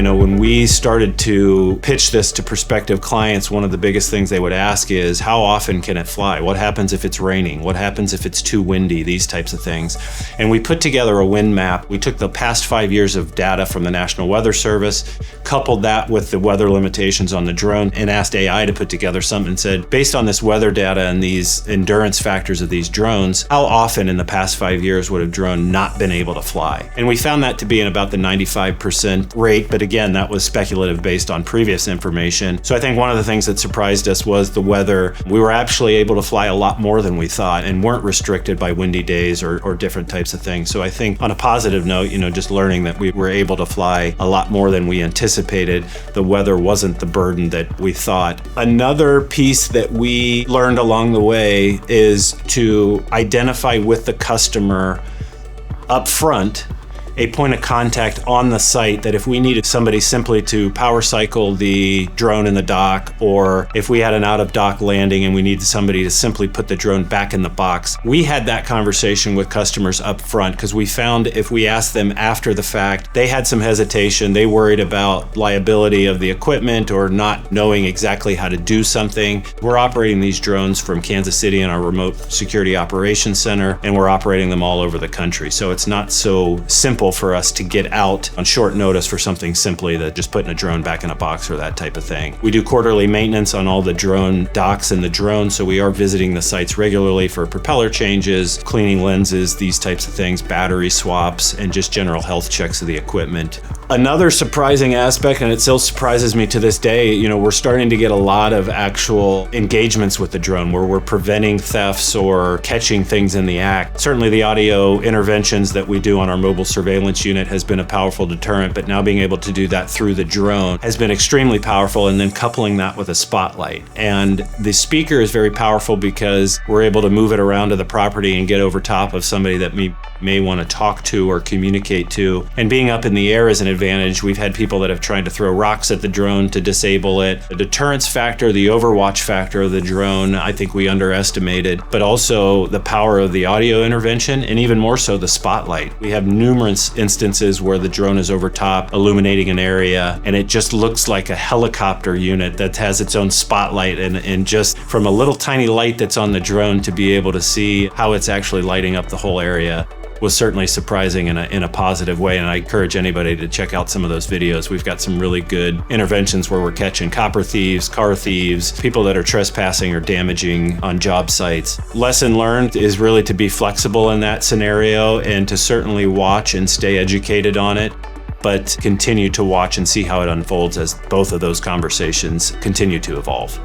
when we started to pitch this to prospective clients, one of the biggest things they would ask is, how often can it fly? What happens if it's raining? What happens if it's too windy? These types of things. And we put together a wind map. We took the past 5 years of data from the National Weather Service, coupled that with the weather limitations on the drone, and asked AI to put together something and said, based on this weather data and these endurance factors of these drones, how often in the past 5 years would a drone not been able to fly? And we found that to be in about the 95% rate, but again, that was speculative based on previous information. So I think one of the things that surprised us was the weather. We were actually able to fly a lot more than we thought and weren't restricted by windy days or different types of things. So I think on a positive note, just learning that we were able to fly a lot more than we anticipated. The weather wasn't the burden that we thought. Another piece that we learned along the way is to identify with the customer up front a point of contact on the site, that if we needed somebody simply to power cycle the drone in the dock, or if we had an out of dock landing and we needed somebody to simply put the drone back in the box, we had that conversation with customers up front, because we found if we asked them after the fact, they had some hesitation. They worried about liability of the equipment or not knowing exactly how to do something. We're operating these drones from Kansas City in our remote security operations center, and we're operating them all over the country. So it's not so simple for us to get out on short notice for something simply that just putting a drone back in a box or that type of thing. We do quarterly maintenance on all the drone docks and the drone, so we are visiting the sites regularly for propeller changes, cleaning lenses, these types of things, battery swaps, and just general health checks of the equipment. Another surprising aspect, and it still surprises me to this day, we're starting to get a lot of actual engagements with the drone where we're preventing thefts or catching things in the act. Certainly the audio interventions that we do on our mobile surveillance unit has been a powerful deterrent, but now being able to do that through the drone has been extremely powerful, and then coupling that with a spotlight. And the speaker is very powerful because we're able to move it around to the property and get over top of somebody that may want to talk to or communicate to. And being up in the air is an advantage. We've had people that have tried to throw rocks at the drone to disable it. The deterrence factor, the overwatch factor of the drone, I think we underestimated, but also the power of the audio intervention, and even more so the spotlight. We have numerous instances where the drone is over top illuminating an area, and it just looks like a helicopter unit that has its own spotlight, and just from a little tiny light that's on the drone to be able to see how it's actually lighting up the whole area was certainly surprising in a positive way. And I encourage anybody to check out some of those videos. We've got some really good interventions where we're catching copper thieves, car thieves, people that are trespassing or damaging on job sites. Lesson learned is really to be flexible in that scenario and to certainly watch and stay educated on it, but continue to watch and see how it unfolds as both of those conversations continue to evolve.